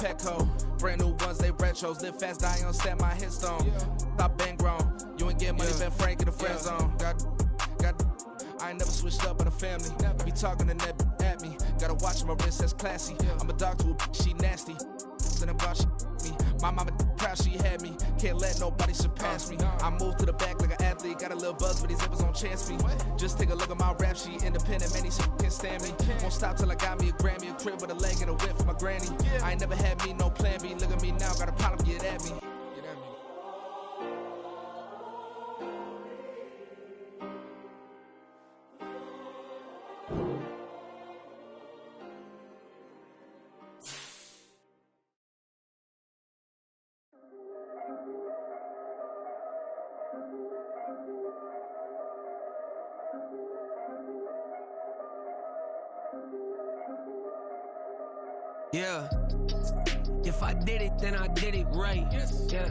Petco. Brand new ones, they retros. Live fast, die on set, my headstone. Stop been grown. You ain't getting money, Ben Frank in the friend zone. I ain't never switched up on the family. Be talking to net at me. Gotta watch my wrist, that's classy. I'm a dog to a she nasty. And I'm glad she me. My mama proud she had me. Can't let nobody surpass me. I move to the back like an athlete. Got a little buzz, but these zippers don't chance me. Just take a look at my rap sheet. Independent, man, these can't stand me. Won't stop till I got me a Grammy. A crib with a leg and a whip for my granny. I ain't never had me, no plan B. Look at me now, got a problem, get at me. Yeah, if I did it, then I did it right. Yeah,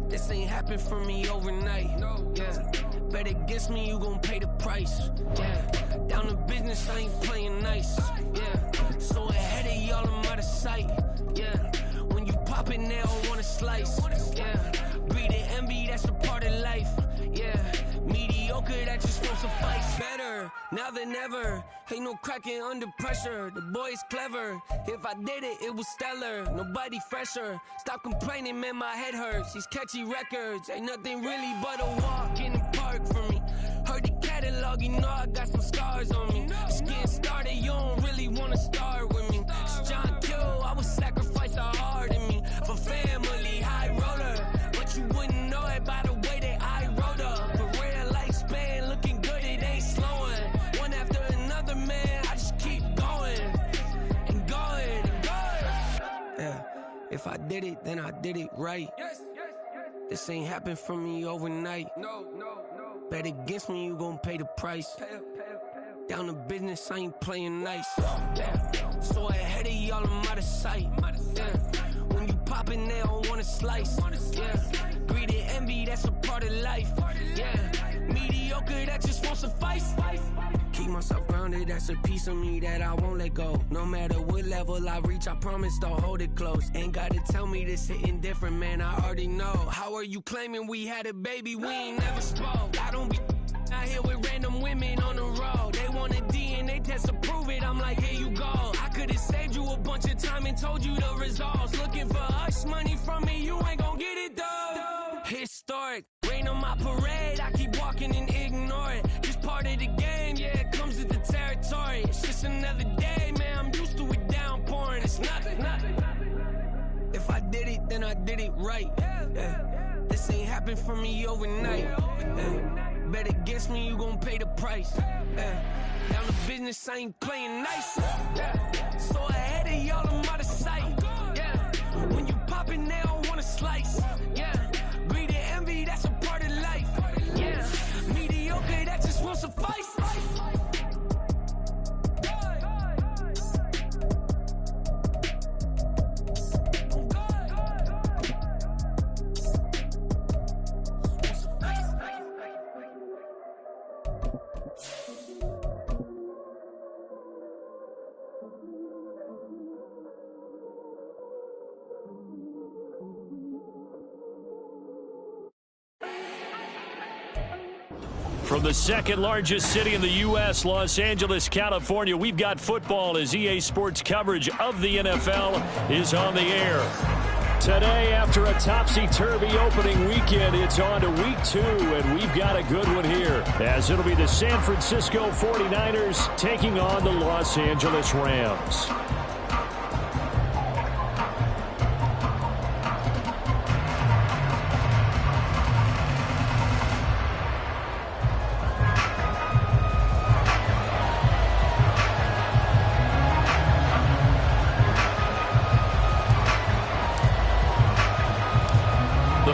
this ain't happened for me overnight. Yeah, bet against me, you gon' pay the price. Yeah, down to business, I ain't playing nice. Yeah, so ahead of y'all, I'm out of sight. Yeah, when you poppin', they don't wanna slice. Yeah, breed and envy, that's a part of life. Yeah, mediocre, that just won't suffice. Better now than ever. Ain't no cracking under pressure. The boy's clever. If I did it, it was stellar. Nobody fresher. Stop complaining, man, my head hurts. These catchy records ain't nothing really but a walk in the park for me. Heard the catalog, you know I got some scars on me. Just getting started, you don't really wanna start with me. It's John Kill, I would sacrifice a heart in me for family, high roller. But you wouldn't know it by the way that I wrote up. For real lifespan, looking good, it ain't slowing. One after another, man, I just keep going and going and going. Yeah, if I did it, then I did it right. This ain't happened for me overnight. No. Bet against me, you gon' pay the price. Down to business, I ain't playing nice. Yeah, so ahead of y'all, I'm out of sight. Yeah, when you poppin', they don't wanna slice. Yeah, greed and envy, that's a part of life. Yeah, mediocre, that just won't suffice. Keep myself grounded, that's a piece of me that I won't let go. No matter what level I reach, I promise to hold it close. Ain't gotta tell me this hitting different, man, I already know. How are you claiming we had a baby, we ain't never spoke? I don't be out here with random women on the road. They want a DNA test to prove it, I'm like, here you go. I could've saved you a bunch of time and told you the results. Looking for hush money from me, you ain't gon' get it though. Historic, rain on my parade, I keep walking and ignore it. Just part of the game, yeah, it comes with the territory. It's just another day, man, I'm used to it downpouring. It's nothing. If I did it, then I did it right. Yeah. This ain't happened for me overnight. Yeah. Bet against me, you gon' pay the price. Yeah. Down to business, I ain't playing nice. Yeah. So ahead of y'all, I'm out of sight. Yeah. When you poppin', they don't wanna slice. Yeah. Greed and envy, that's a part of life. Yeah. Mediocre, that just won't suffice. From the second largest city in the U.S., Los Angeles, California, we've got football as EA Sports coverage of the NFL is on the air. Today, after a topsy-turvy opening weekend, it's on to week 2, and we've got a good one here, as it'll be the San Francisco 49ers taking on the Los Angeles Rams.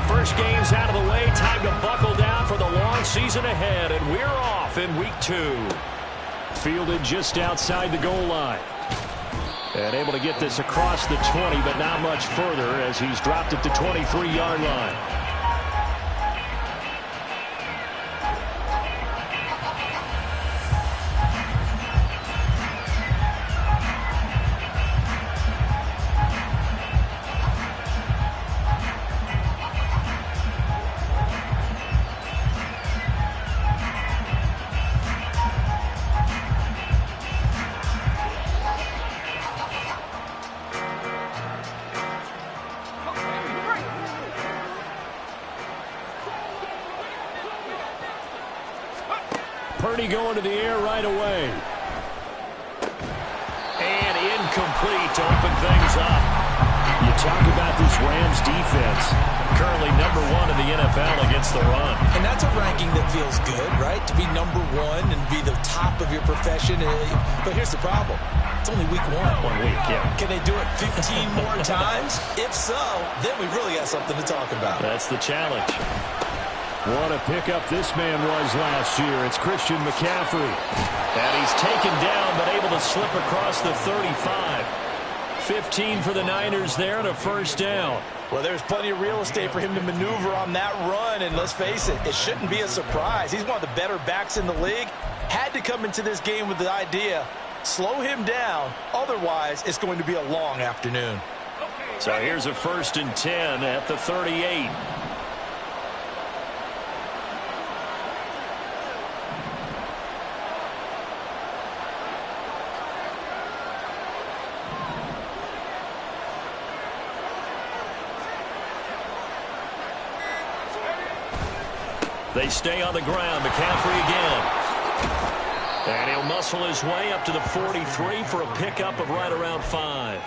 First game's out of the way. Time to buckle down for the long season ahead. And we're off in week 2. Fielded just outside the goal line. And able to get this across the 20, but not much further as he's dropped at the 23-yard line. Purdy going to the air right away. And incomplete to open things up. You talk about this Rams defense, currently number 1 in the NFL against the run. And that's a ranking that feels good, right? To be number 1 and be the top of your profession. But here's the problem. It's only week 1. 1 week, yeah. Can they do it 15 more times? If so, then we really got something to talk about. That's the challenge. What a pickup this man was last year. It's Christian McCaffrey. And he's taken down, but able to slip across the 35. 15 for the Niners there and a first down. Well, there's plenty of real estate for him to maneuver on that run. And let's face it, it shouldn't be a surprise. He's one of the better backs in the league. Had to come into this game with the idea, slow him down. Otherwise, it's going to be a long afternoon. So here's a 1st and 10 at the 38. They stay on the ground. McCaffrey again. And he'll muscle his way up to the 43 for a pickup of right around 5.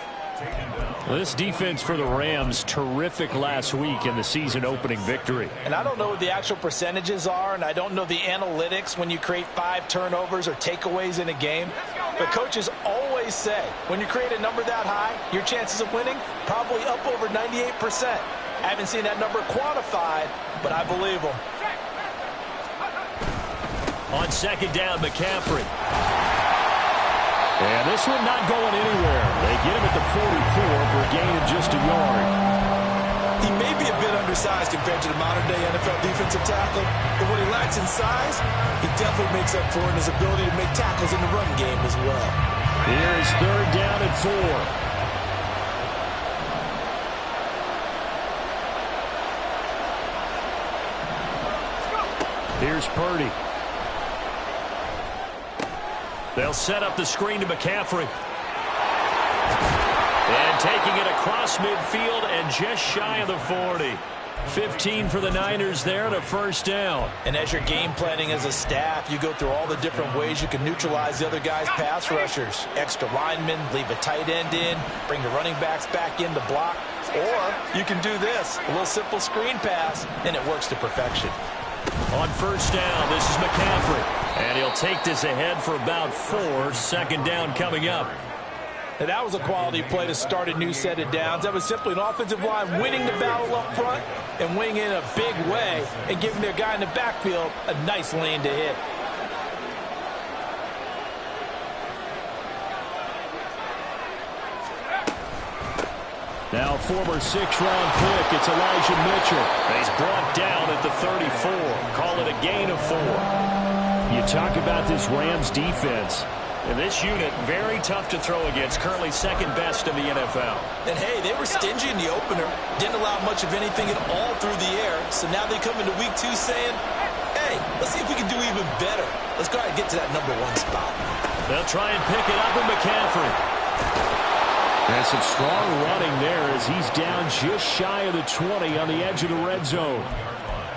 Well, this defense for the Rams, terrific last week in the season-opening victory. And I don't know what the actual percentages are, and I don't know the analytics when you create 5 turnovers or takeaways in a game. But coaches always say, when you create a number that high, your chances of winning probably up over 98%. I haven't seen that number quantified, but I believe them. On 2nd down, McCaffrey. And this one not going anywhere. They get him at the 44 for a gain of just a yard. He may be a bit undersized compared to the modern-day NFL defensive tackle, but what he lacks in size, he definitely makes up for in his ability to make tackles in the run game as well. Here is 3rd down and 4. Here's Purdy. They'll set up the screen to McCaffrey. And taking it across midfield and just shy of the 40. 15 for the Niners there and a first down. And as you're game planning as a staff, you go through all the different ways you can neutralize the other guy's pass rushers. Extra linemen, leave a tight end in, bring the running backs back in to block. Or you can do this, a little simple screen pass, and it works to perfection. On 1st down, this is McCaffrey. And he'll take this ahead for about 4. 2nd down coming up. And that was a quality play to start a new set of downs. That was simply an offensive line winning the battle up front and winning in a big way and giving their guy in the backfield a nice lane to hit. Now former 6th-round pick, it's Elijah Mitchell. He's brought down at the 34. Call it a gain of 4. You talk about this Rams defense. And this unit, very tough to throw against, currently 2nd best in the NFL. And hey, they were stingy in the opener. Didn't allow much of anything at all through the air. So now they come into week 2 saying, hey, let's see if we can do even better. Let's go ahead and get to that number 1 spot. They'll try and pick it up with McCaffrey. And some strong running there as he's down just shy of the 20 on the edge of the red zone.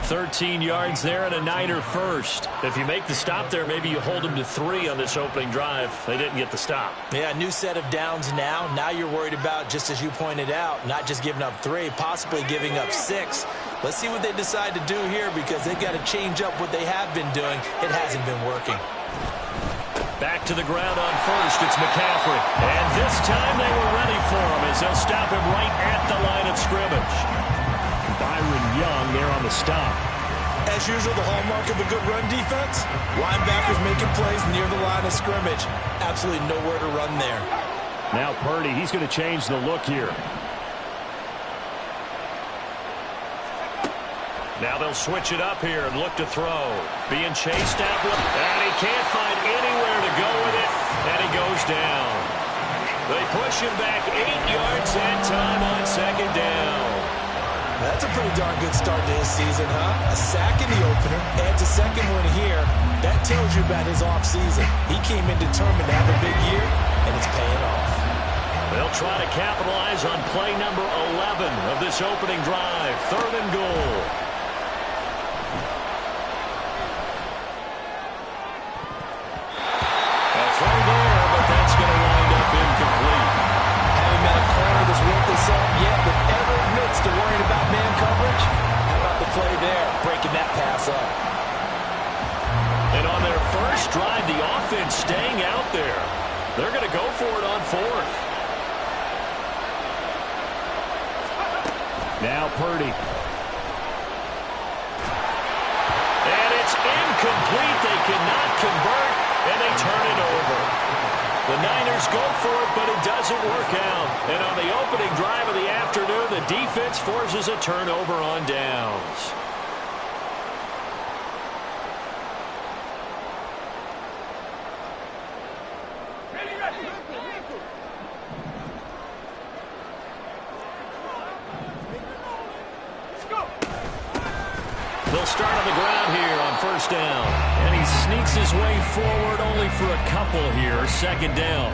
13 yards there and a Niner first. If you make the stop there, maybe you hold them to 3 on this opening drive. They didn't get the stop. Yeah, new set of downs now. Now you're worried about, just as you pointed out, not just giving up 3, possibly giving up 6. Let's see what they decide to do here because they've got to change up what they have been doing. It hasn't been working. Back to the ground on 1st, it's McCaffrey. And this time they were ready for him as they'll stop him right at the line of scrimmage. Byron Young there on the stop. As usual, the hallmark of a good run defense, linebackers making plays near the line of scrimmage. Absolutely nowhere to run there. Now Purdy, he's going to change the look here. Now they'll switch it up here and look to throw. Being chased out, and he can't find anywhere to go with it, and he goes down. They push him back 8 yards and time on 2nd down. That's a pretty darn good start to his season, huh? A sack in the opener, adds a 2nd one here. That tells you about his offseason. He came in determined to have a big year, and it's paying off. They'll try to capitalize on play number 11 of this opening drive. 3rd and goal. Now Purdy. And it's incomplete. They cannot convert, and they turn it over. The Niners go for it, but it doesn't work out. And on the opening drive of the afternoon, the defense forces a turnover on downs. They'll start on the ground here on first down. And he sneaks his way forward only for a couple here. Second down.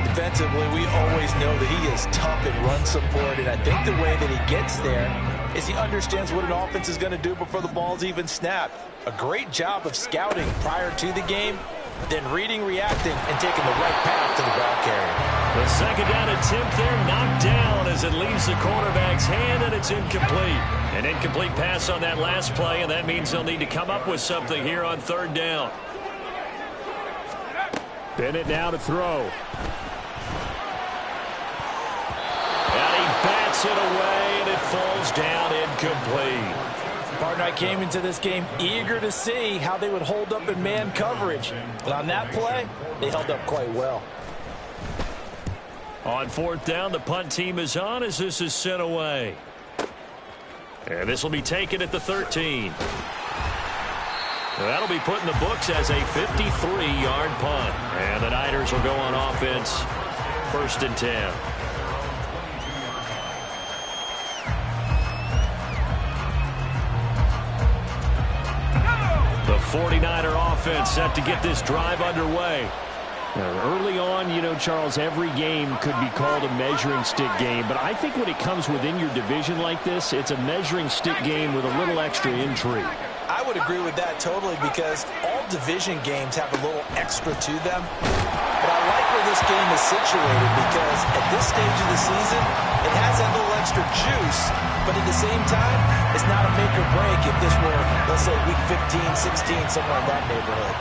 Defensively, we always know that he is tough in run support, and I think the way that he gets there is he understands what an offense is going to do before the ball's even snapped. A great job of scouting prior to the game, then reading, reacting, and taking the right path to the ball carrier. The second down attempt there knocked down as it leaves the quarterback's hand, and it's incomplete. An incomplete pass on that last play, and that means they'll need to come up with something here on third down. Bennett now to throw. And he bats it away, and it falls down incomplete. Partner, I came into this game eager to see how they would hold up in man coverage. But on that play, they held up quite well. On fourth down, the punt team is on as this is sent away. And this will be taken at the 13. That'll be put in the books as a 53-yard punt. And the Niners will go on offense, 1st and 10. The 49er offense set to get this drive underway. Early on, you know, Charles, every game could be called a measuring stick game. But I think when it comes within your division like this, it's a measuring stick game with a little extra intrigue. I would agree with that totally because all division games have a little extra to them. But I like where this game is situated because at this stage of the season, it has that little extra juice. But at the same time, it's not a make or break if this were, let's say, week 15, 16, somewhere in that neighborhood.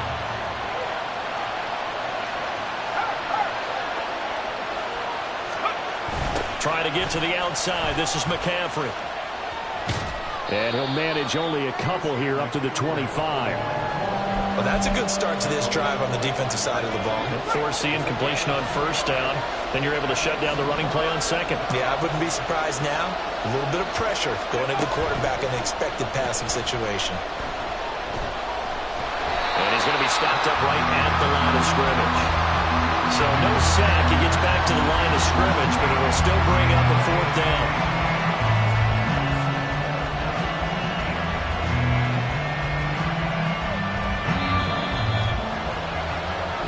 Trying to get to the outside. This is McCaffrey. And he'll manage only a couple here up to the 25. Well, that's a good start to this drive on the defensive side of the ball. Force the incompletion on first down. Then you're able to shut down the running play on second. Yeah, I wouldn't be surprised now. A little bit of pressure going into the quarterback in the expected passing situation. And he's going to be stopped up right at the line of scrimmage. So no sack. He gets back to the line of scrimmage, but it will still bring up a fourth down.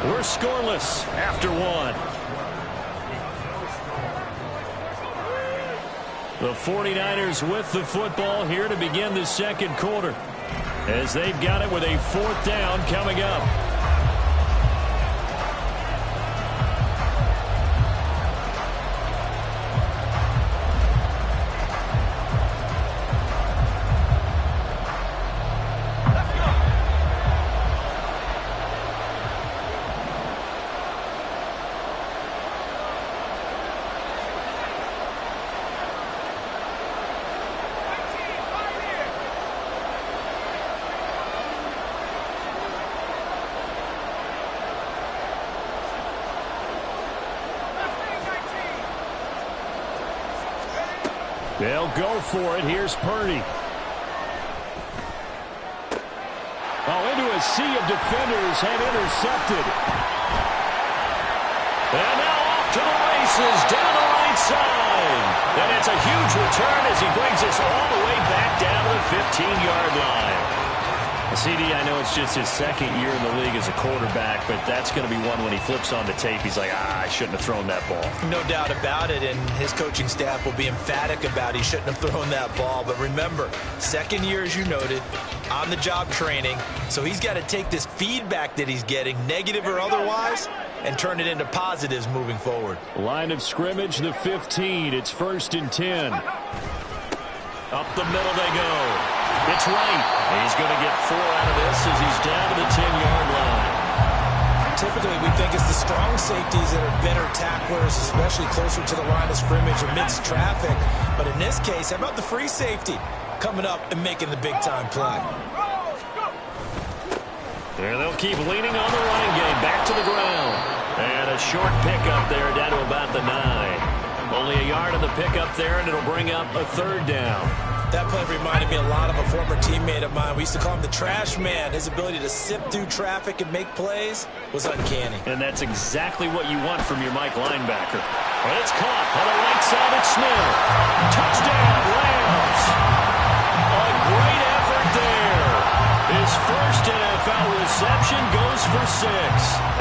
We're scoreless after one. The 49ers with the football here to begin the second quarter, as they've got it with a fourth down coming up. They'll go for it. Here's Purdy. Oh, into a sea of defenders and intercepted. And now off to the races down the right side. And it's a huge return as he brings us all the way back down to the 15-yard line. CD, I know it's just his second year in the league as a quarterback, but that's going to be one when he flips on the tape. He's like, I shouldn't have thrown that ball. No doubt about it, and his coaching staff will be emphatic about he shouldn't have thrown that ball. But remember, second year, as you noted, on-the-job training, so he's got to take this feedback that he's getting, negative or otherwise, and turn it into positives moving forward. Line of scrimmage, the 15. It's 1st and 10. Up the middle they go. It's right. He's going to get 4 out of this as he's down to the 10-yard line. Typically, we think it's the strong safeties that are better tacklers, especially closer to the line of scrimmage amidst traffic. But in this case, how about the free safety coming up and making the big-time play? There they'll keep leaning on the running game. Back to the ground. And a short pickup there down to about the 9. Only a yard on the pickup there, and it'll bring up a 3rd down. That play reminded me a lot of a former teammate of mine. We used to call him the trash man. His ability to sift through traffic and make plays was uncanny. And that's exactly what you want from your Mike linebacker. And it's caught on the right side at Smith. Touchdown, Rams. A great effort there. His first NFL reception goes for 6.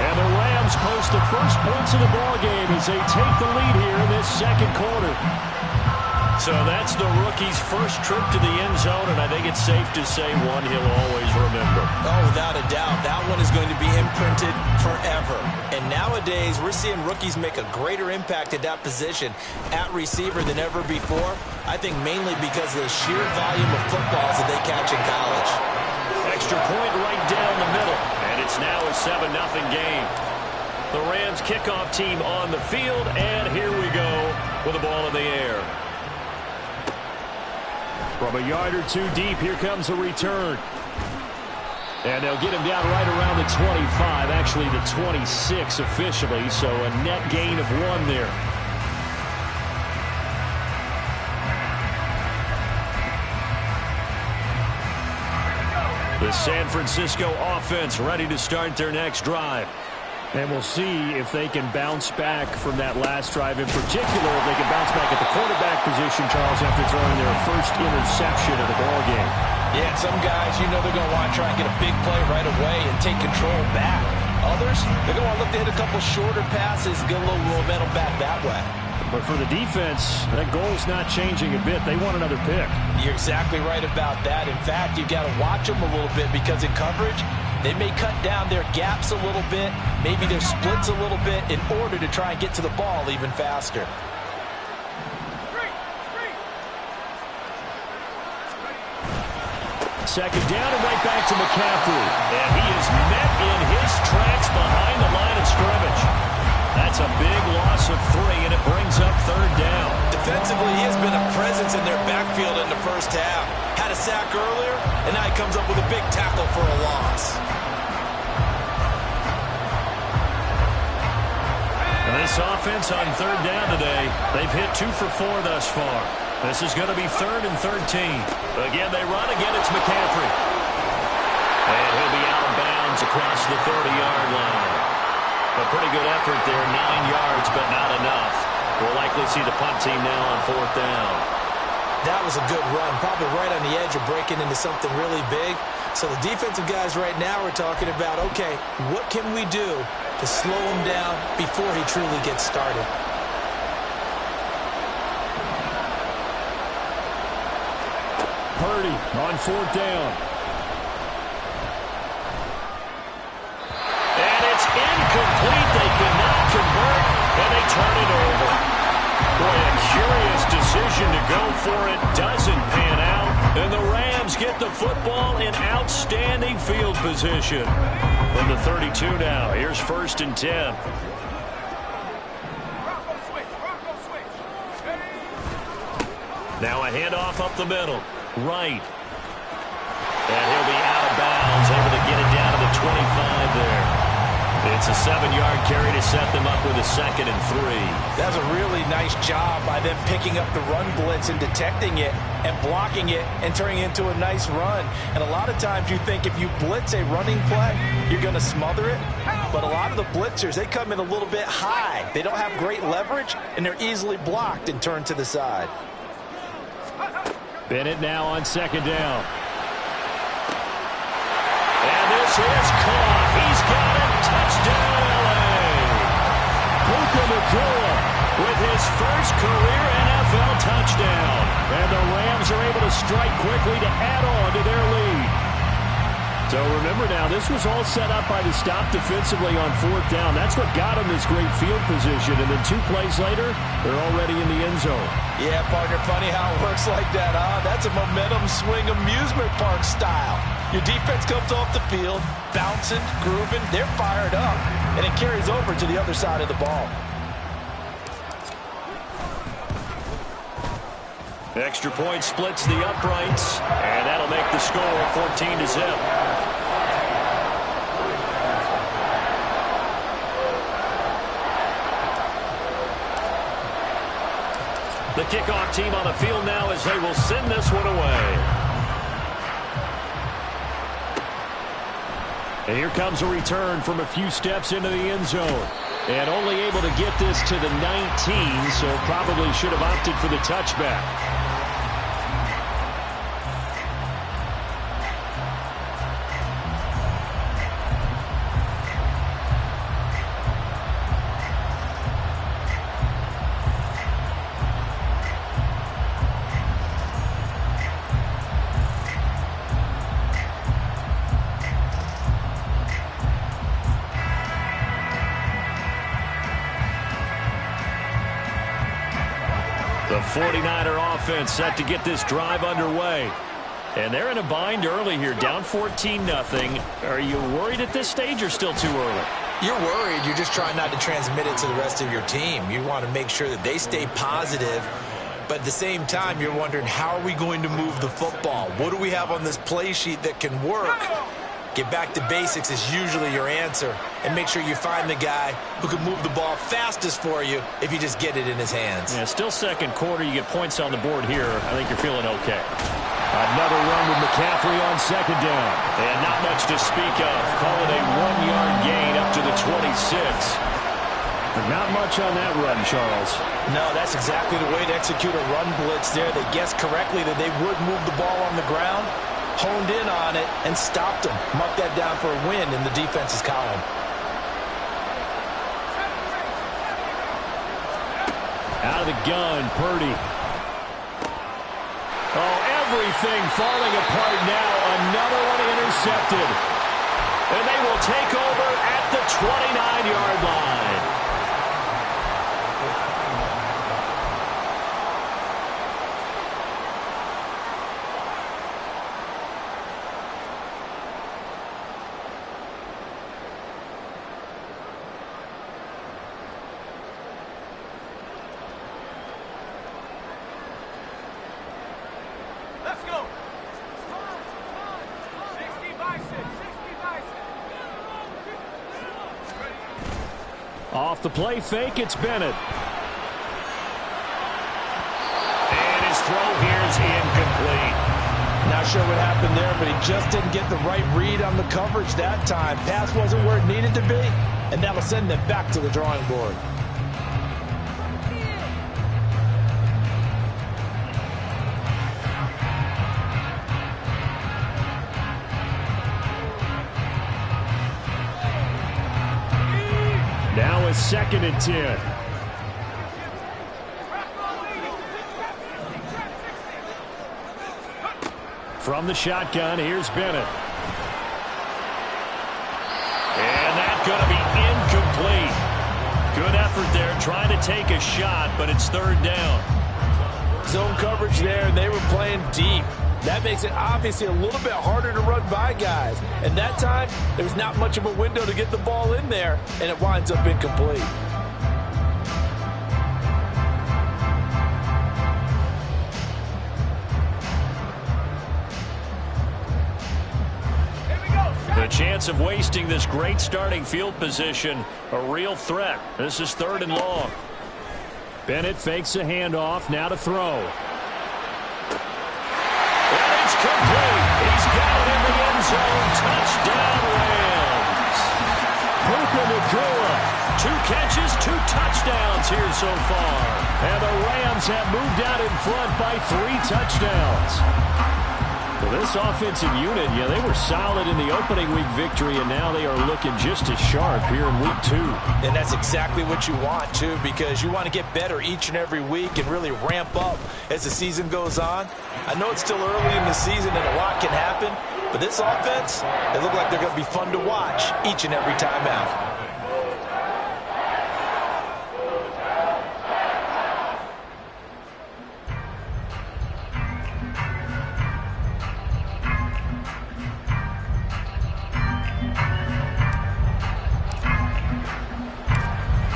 And the Rams post the first points of the ballgame as they take the lead here in this second quarter. So that's the rookie's first trip to the end zone, and I think it's safe to say one he'll always remember. Oh, without a doubt. That one is going to be imprinted forever. And nowadays, we're seeing rookies make a greater impact at that position at receiver than ever before. I think mainly because of the sheer volume of footballs that they catch in college. Extra point right down the middle, and it's now a 7-0 game. The Rams kickoff team on the field, and here we go with the ball in the air. From a yard or 2 deep, here comes a return. And they'll get him down right around the 25, actually the 26 officially, so a net gain of 1 there. The San Francisco offense ready to start their next drive. And we'll see if they can bounce back from that last drive. In particular, if they can bounce back at the quarterback position, Charles, after throwing their first interception of the ballgame. Yeah, some guys, you know they're going to want to try and get a big play right away and take control back. Others, they're going to want to look to hit a couple shorter passes, get a little momentum back that way. But for the defense, that goal's not changing a bit. They want another pick. You're exactly right about that. In fact, you've got to watch them a little bit because in coverage, they may cut down their gaps a little bit, maybe their splits a little bit in order to try and get to the ball even faster. Second down and right back to McCaffrey. And he is met in his tracks behind the line of scrimmage. That's a big loss of 3, and it brings up 3rd down. Defensively, he has been a presence in their backfield in the first half. Had a sack earlier, and now he comes up with a big tackle for a loss. And this offense on 3rd down today, they've hit 2 for 4 thus far. This is going to be 3rd and 13. Again, they run. Again, it's McCaffrey. And he'll be out of bounds across the 30-yard line. A pretty good effort there, 9 yards, but not enough. We'll likely see the punt team now on 4th down. That was a good run, probably right on the edge of breaking into something really big. So the defensive guys right now are talking about, okay, what can we do to slow him down before he truly gets started? Purdy on 4th down. And it's incomplete. They cannot convert, and they turn it over. Boy, a curious decision to go for it. Doesn't pan out. And the Rams get the football in outstanding field position. From the 32 now. Here's 1st and 10. Now a handoff up the middle. Right. And he'll be out of bounds. Able to get it down to the 25 there. It's a 7-yard carry to set them up with a 2nd and 3. That's a really nice job by them picking up the run blitz and detecting it and blocking it and turning it into a nice run. And a lot of times you think if you blitz a running play, you're going to smother it. But a lot of the blitzers, they come in a little bit high. They don't have great leverage, and they're easily blocked and turned to the side. Bennett now on 2nd down. And this is caught. He's got it. Touchdown, L.A. Puka Nacua with his first career NFL touchdown. And the Rams are able to strike quickly to add on to their lead. So remember now, this was all set up by the stop defensively on 4th down. That's what got them this great field position. And then 2 plays later, they're already in the end zone. Yeah, partner, funny how it works like that, huh? That's a momentum swing amusement park style. Your defense comes off the field, bouncing, grooving, they're fired up, and it carries over to the other side of the ball. Extra point splits the uprights, and that'll make the score 14-0. The kickoff team on the field now as they will send this one away. And here comes a return from a few steps into the end zone. And only able to get this to the 19, so probably should have opted for the touchback. The 49er offense set to get this drive underway. And they're in a bind early here, down 14-0. Are you worried at this stage or still too early? You're worried. You're just trying not to transmit it to the rest of your team. You want to make sure that they stay positive. But at the same time, you're wondering, how are we going to move the football? What do we have on this play sheet that can work? Get back to basics is usually your answer. And make sure you find the guy who can move the ball fastest for you if you just get it in his hands. Yeah, still second quarter. You get points on the board here. I think you're feeling okay. Another run with McCaffrey on second down. And not much to speak of. Call it a 1-yard gain up to the 26. But not much on that run, Charles. No, that's exactly the way to execute a run blitz there. They guessed correctly that they would move the ball on the ground, honed in on it, and stopped them. Mark that down for a win in the defense's column. Out of the gun, Purdy. Oh, everything falling apart now. Another one intercepted. And they will take over at the 29-yard line. Off the play fake, it's Bennett. And his throw here is incomplete. Not sure what happened there, but he just didn't get the right read on the coverage that time. Pass wasn't where it needed to be, and that'll send them back to the drawing board. Now it's 2nd and 10. From the shotgun, here's Bennett. And that's going to be incomplete. Good effort there, trying to take a shot, but it's 3rd down. Zone coverage there, and they were playing deep. That makes it obviously a little bit harder to run by guys. And that time, there was not much of a window to get the ball in there, and it winds up incomplete. The chance of wasting this great starting field position, a real threat. This is 3rd and long. Bennett fakes a handoff, now to throw. And it's complete. He's got it in the end zone. Touchdown, Rams. Puka Nacua, 2 catches, 2 touchdowns here so far. And the Rams have moved out in front by 3 touchdowns. Well, this offensive unit, yeah, they were solid in the opening week victory, and now they are looking just as sharp here in week 2. And that's exactly what you want, too, because you want to get better each and every week and really ramp up as the season goes on. I know it's still early in the season and a lot can happen, but this offense, they look like they're going to be fun to watch each and every time out.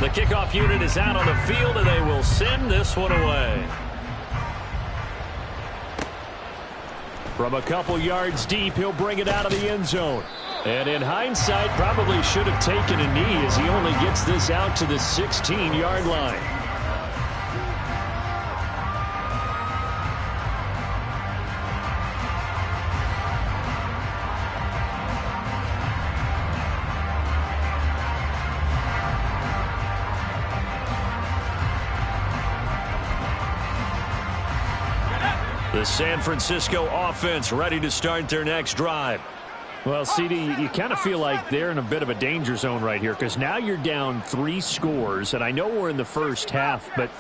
The kickoff unit is out on the field, and they will send this one away. From a couple yards deep, he'll bring it out of the end zone. And in hindsight, probably should have taken a knee as he only gets this out to the 16-yard line. The San Francisco offense ready to start their next drive. Well, CD, you kind of feel like they're in a bit of a danger zone right here because now you're down 3 scores, and I know we're in the first half, but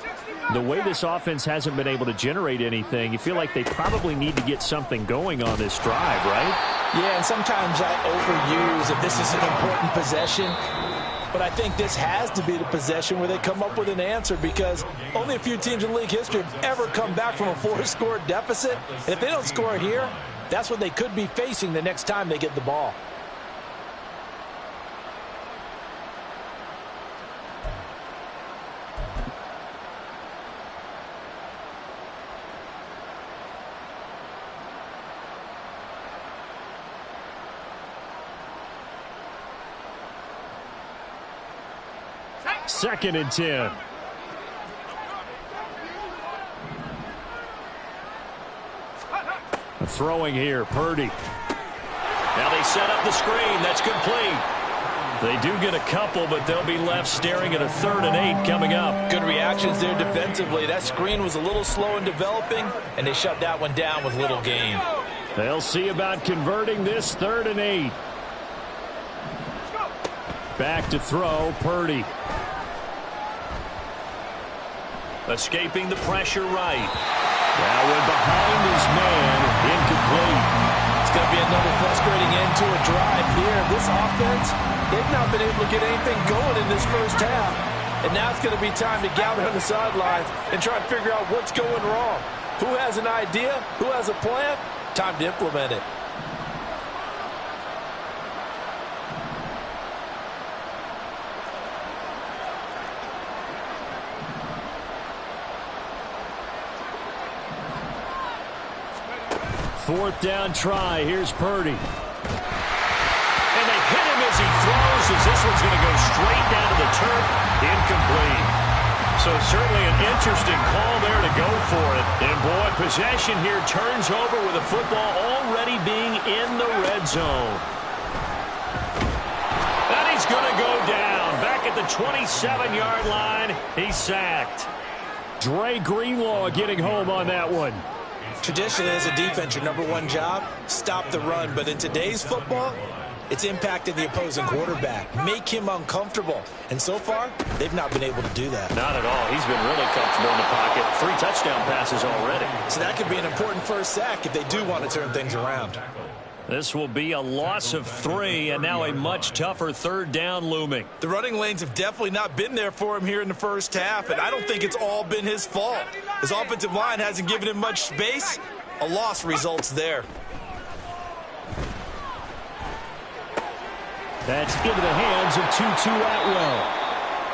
the way this offense hasn't been able to generate anything, you feel like they probably need to get something going on this drive, right? Yeah, and sometimes I overuse if this is an important possession. But I think this has to be the possession where they come up with an answer because only a few teams in league history have ever come back from a 4-score deficit. And if they don't score here, that's what they could be facing the next time they get the ball. Second and 10. Throwing here, Purdy. Now they set up the screen. That's complete. They do get a couple, but they'll be left staring at a 3rd and 8 coming up. Good reactions there defensively. That screen was a little slow in developing, and they shut that one down with little gain. They'll see about converting this 3rd and 8. Back to throw, Purdy. Escaping the pressure right. That one behind his man, incomplete. It's going to be another frustrating end to a drive here. This offense, they've not been able to get anything going in this first half. And now it's going to be time to gather on the sidelines and try and figure out what's going wrong. Who has an idea? Who has a plan? Time to implement it. Fourth down try. Here's Purdy. And they hit him as he throws, as this one's going to go straight down to the turf. Incomplete. So certainly an interesting call there to go for it. And boy, possession here turns over with the football already being in the red zone. And he's going to go down. Back at the 27-yard line, he's sacked. Dre Greenlaw getting home on that one. Traditionally, as a defense, your #1 job, stop the run. But in today's football, it's impacting the opposing quarterback. Make him uncomfortable. And so far, they've not been able to do that. Not at all. He's been really comfortable in the pocket. 3 touchdown passes already. So that could be an important first sack if they do want to turn things around. This will be a loss of 3, and now a much tougher 3rd down looming. The running lanes have definitely not been there for him here in the first half, and I don't think it's all been his fault. His offensive line hasn't given him much space. A loss results there. That's into the hands of Tutu Atwell.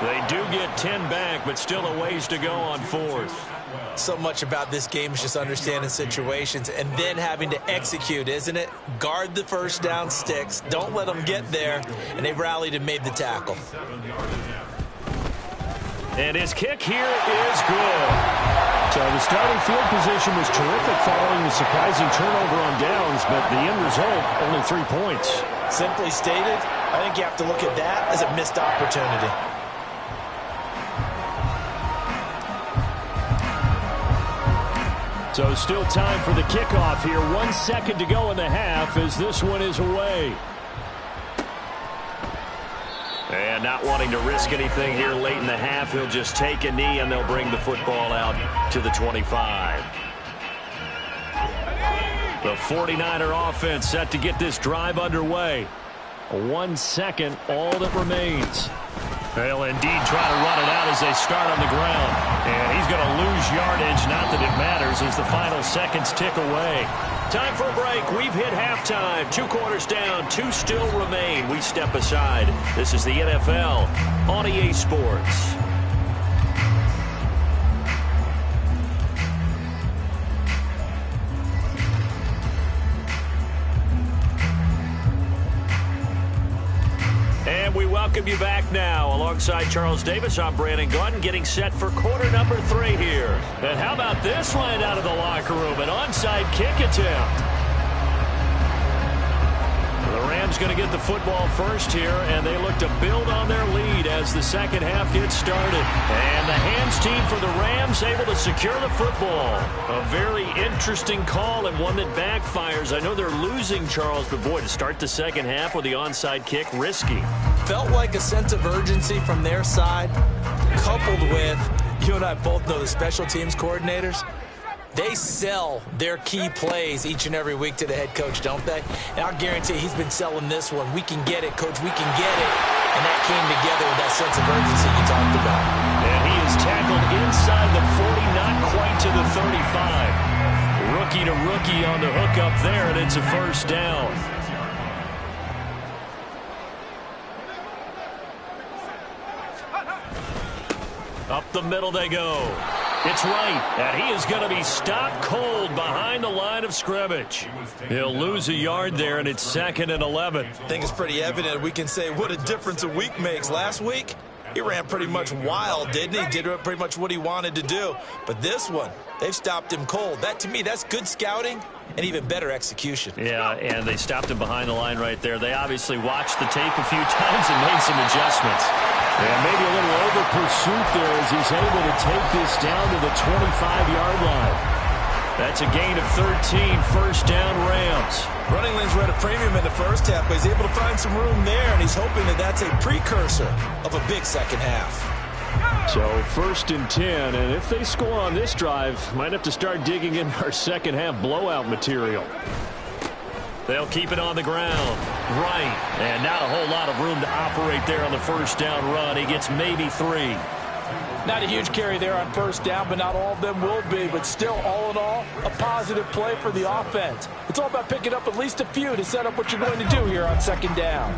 They do get 10 back, but still a ways to go on 4th. So much about this game is just understanding situations and then having to execute, isn't it? Guard the first down sticks. Don't let them get there. And they rallied and made the tackle. And his kick here is good. So the starting field position was terrific following the surprising turnover on downs, but the end result, only 3 points. Simply stated, I think you have to look at that as a missed opportunity. So still time for the kickoff here. 1 second to go in the half as this one is away. And not wanting to risk anything here late in the half, he'll just take a knee and they'll bring the football out to the 25. The 49er offense set to get this drive underway. 1 second, all that remains. They'll indeed try to run it out as they start on the ground. And he's going to lose yardage, not that it matters, as the final seconds tick away. Time for a break. We've hit halftime. 2 quarters down, 2 still remain. We step aside. This is the NFL on EA Sports. welcome you back now. Alongside Charles Davis, I'm Brandon Gaudin, getting set for quarter number 3 here. And how about this line out of the locker room? An onside kick attempt. The Rams going to get the football first here, and they look to build on their lead as the second half gets started. And the hands team for the Rams able to secure the football. A very interesting call and one that backfires. I know they're losing, Charles, but boy, to start the second half with the onside kick, risky. Felt like a sense of urgency from their side, coupled with, you and I both know the special teams coordinators. They sell their key plays each and every week to the head coach, don't they? And I'll guarantee he's been selling this one. We can get it, coach. We can get it. And that came together with that sense of urgency you talked about. And he is tackled inside the 40, not quite to the 35. Rookie to rookie on the hook up there, and it's a first down. Up the middle they go. It's right, and he is going to be stopped cold behind the line of scrimmage. He'll lose a yard there, and it's 2nd and 11. I think it's pretty evident. We can say what a difference a week makes. Last week, he ran pretty much wild, didn't he? Did pretty much what he wanted to do. But this one, they've stopped him cold. That, to me, that's good scouting and even better execution. Yeah, and they stopped him behind the line right there. They obviously watched the tape a few times and made some adjustments. And maybe a little over pursuit there as he's able to take this down to the 25-yard line. That's a gain of 13, first down Rams. Running lanes were at a premium in the first half, but he's able to find some room there, and he's hoping that that's a precursor of a big second half. So 1st and 10, and if they score on this drive, might have to start digging in our second half blowout material. They'll keep it on the ground. Right. And not a whole lot of room to operate there on the first down run. He gets maybe 3. Not a huge carry there on first down, but not all of them will be. But still, all in all, a positive play for the offense. It's all about picking up at least a few to set up what you're going to do here on second down.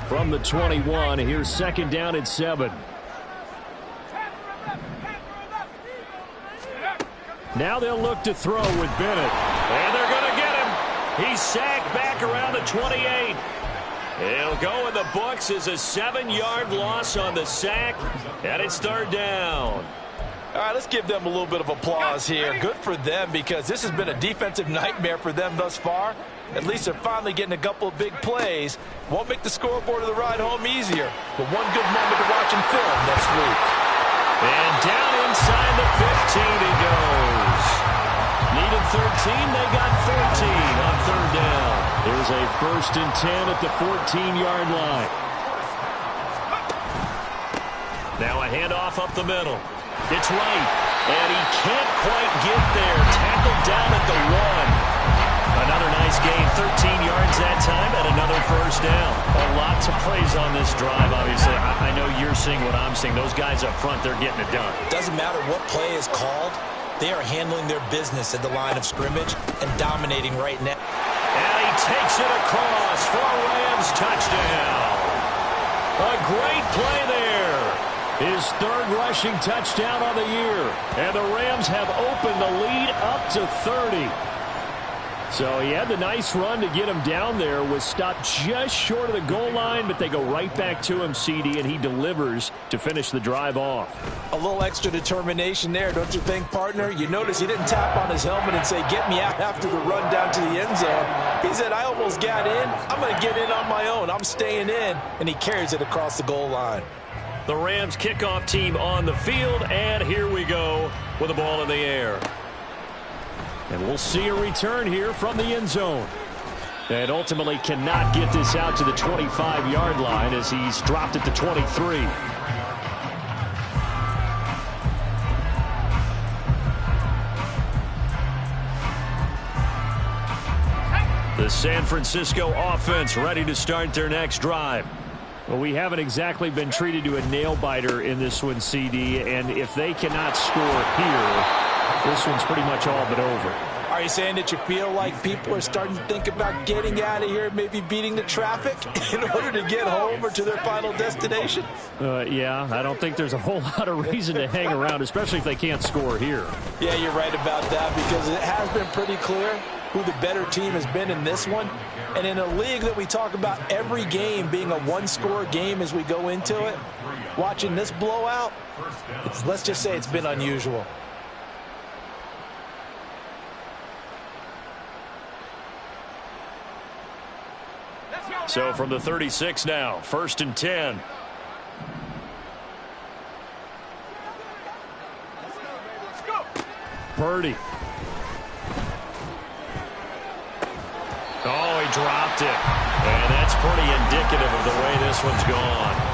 From the 21, here's 2nd down and 7. Now they'll look to throw with Bennett. And they're going to get him. He's sacked back around the 28. He'll go in the books as a 7-yard loss on the sack, and it's 3rd down. All right, let's give them a little bit of applause here. Good for them, because this has been a defensive nightmare for them thus far. At least they're finally getting a couple of big plays. Won't make the scoreboard of the ride home easier, but one good moment to watch in film next week. And down inside the 15 he goes. Needed 13, they got 14 on 3rd down. There's a 1st and 10 at the 14-yard line. Now a handoff up the middle. It's right, and he can't quite get there. Tackled down at the 1. Another nice gain, 13 yards that time, and another first down. A lot to praise on this drive, obviously. I know you're seeing what I'm seeing. Those guys up front, they're getting it done. Doesn't matter what play is called. They are handling their business at the line of scrimmage and dominating right now. And he takes it across for a Rams touchdown. A great play there. His 3rd rushing touchdown on the year. And the Rams have opened the lead up to 30. So he had the nice run to get him down there, was stopped just short of the goal line, but they go right back to him, CD, and he delivers to finish the drive off. A little extra determination there, don't you think, partner? You notice he didn't tap on his helmet and say, get me out after the run down to the end zone. He said, I almost got in. I'm going to get in on my own. I'm staying in. And he carries it across the goal line. The Rams kickoff team on the field, and here we go with the ball in the air. And we'll see a return here from the end zone. And ultimately cannot get this out to the 25-yard line as he's dropped at the 23. The San Francisco offense ready to start their next drive. Well, we haven't exactly been treated to a nail-biter in this one, CD, and if they cannot score here, this one's pretty much all but over. Are you saying that you feel like people are starting to think about getting out of here, maybe beating the traffic in order to get home or to their final destination? Yeah, I don't think there's a whole lot of reason to hang around, especially if they can't score here. Yeah, you're right about that, because it has been pretty clear who the better team has been in this one. And in a league that we talk about every game being a one-score game as we go into it, watching this blowout, let's just say it's been unusual. So from the 36 now, 1st and 10. Purdy. Oh, he dropped it. And that's pretty indicative of the way this one's gone.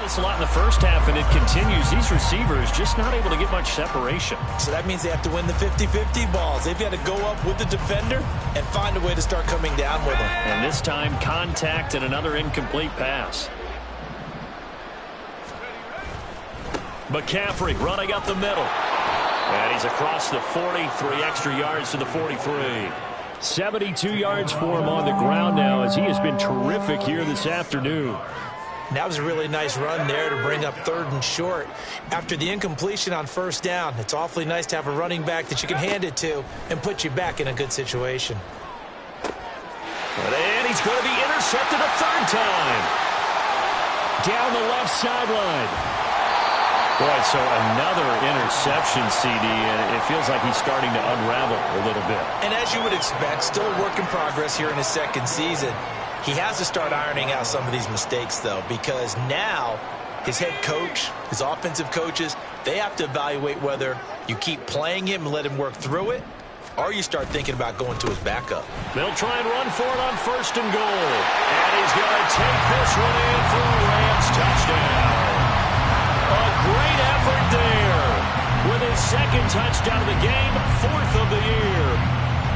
This a lot in the first half, and it continues. These receivers just not able to get much separation. So that means they have to win the 50-50 balls. They've got to go up with the defender and find a way to start coming down with them. And this time, contact and another incomplete pass. McCaffrey running up the middle. And he's across the 40, 3 extra yards to the 43. 72 yards for him on the ground now, as he has been terrific here this afternoon. That was a really nice run there to bring up 3rd and short. After the incompletion on 1st down, it's awfully nice to have a running back that you can hand it to and put you back in a good situation. And he's going to be intercepted a 3rd time. Down the left sideline. Boy, so another interception, CD, and it feels like he's starting to unravel a little bit. And as you would expect, still a work in progress here in his 2nd season. He has to start ironing out some of these mistakes, though, because now his head coach, his offensive coaches, they have to evaluate whether you keep playing him and let him work through it, or you start thinking about going to his backup. They'll try and run for it on 1st and goal. And he's going to take this one in for a Rams touchdown. A great effort there with his 2nd touchdown of the game, 4th of the year.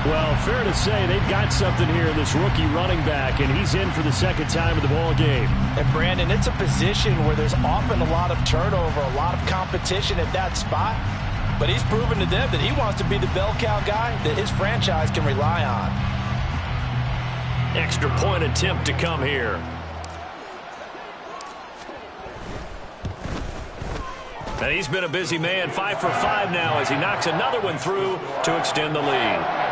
Well, fair to say they've got something here in this rookie running back, and he's in for the 2nd time of the ball game. And, Brandon, it's a position where there's often a lot of turnover, a lot of competition at that spot. But he's proven to them that he wants to be the bell cow guy that his franchise can rely on. Extra point attempt to come here. And he's been a busy man, 5 for 5 now as he knocks another one through to extend the lead.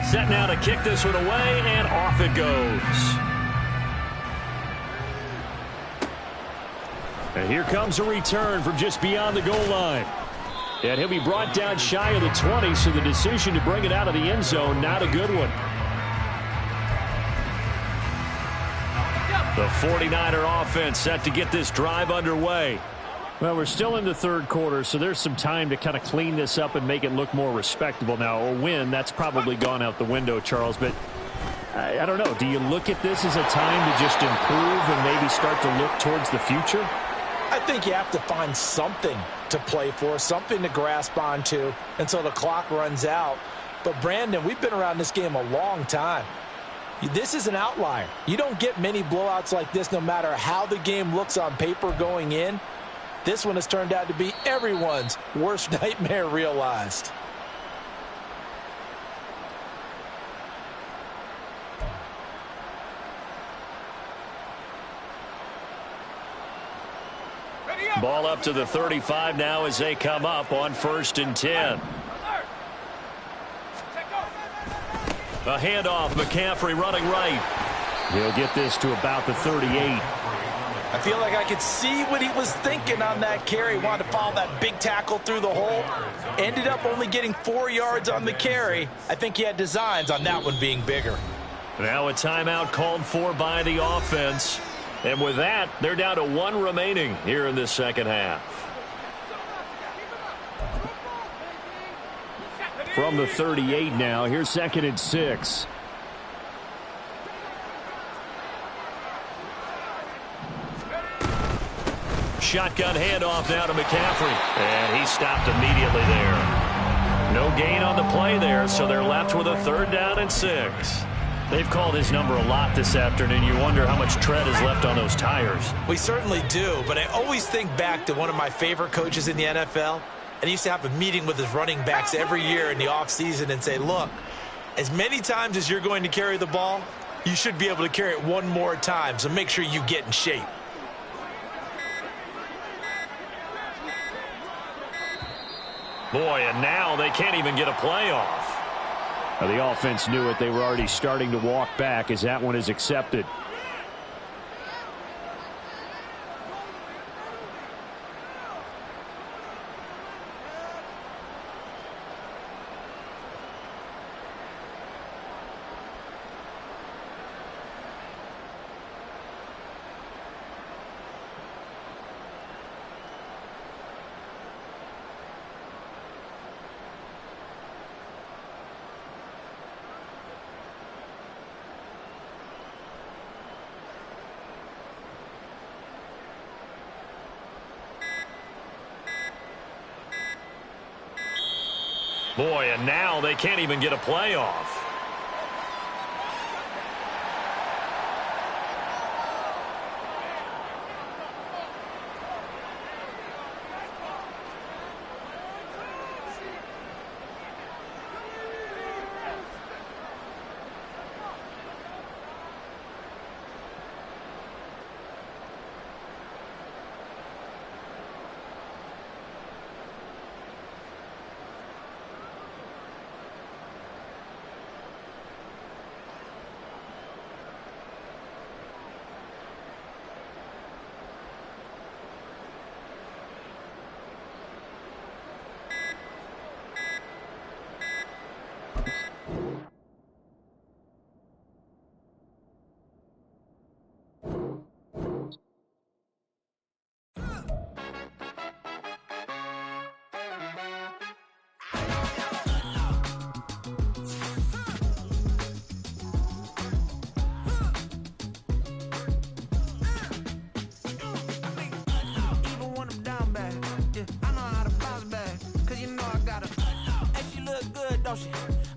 Set now to kick this one away, and off it goes. And here comes a return from just beyond the goal line. And he'll be brought down shy of the 20, so the decision to bring it out of the end zone, not a good one. The 49er offense set to get this drive underway. Well, we're still in the third quarter, so there's some time to kind of clean this up and make it look more respectable. Now, a win, that's probably gone out the window, Charles, but I don't know. Do you look at this as a time to just improve and maybe start to look towards the future? I think you have to find something to play for, something to grasp onto until the clock runs out. But, Brandon, we've been around this game a long time. This is an outlier. You don't get many blowouts like this no matter how the game looks on paper going in. This one has turned out to be everyone's worst nightmare realized. Ball up to the 35 now as they come up on 1st and 10. A handoff, McCaffrey running right. He'll get this to about the 38. I feel like I could see what he was thinking on that carry. Wanted to follow that big tackle through the hole. Ended up only getting 4 yards on the carry. I think he had designs on that one being bigger. Now a timeout called for by the offense. And with that, they're down to 1 remaining here in this second half. From the 38 now, here's 2nd and 6. Shotgun handoff now to McCaffrey. And he stopped immediately there. No gain on the play there, so they're left with a 3rd down and 6. They've called his number a lot this afternoon. You wonder how much tread is left on those tires. We certainly do, but I always think back to one of my favorite coaches in the NFL. And he used to have a meeting with his running backs every year in the offseason and say, look, as many times as you're going to carry the ball, you should be able to carry it one more time, so make sure you get in shape. Boy, and now they can't even get a play off. Now, the offense knew it. They were already starting to walk back as that one is accepted. Boy, and now they can't even get a play off.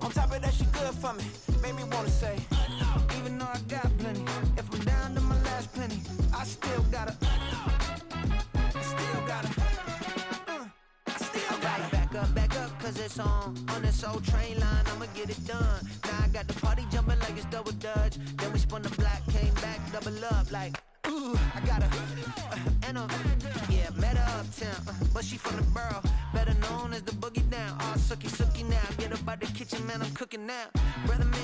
On top of that, she good for me. Made me wanna say, even though I got plenty, if I'm down to my last penny, I still gotta back up, cause it's on this old train line, I'ma get it done. Now I got the party jumping like it's double dutch. Then we spun the block, came back, double up like, ooh, I got her, and yeah, met her uptown, but she from the borough, better known as the boogie down. All sookie now, get up out the kitchen, man, I'm cooking now. Brother man.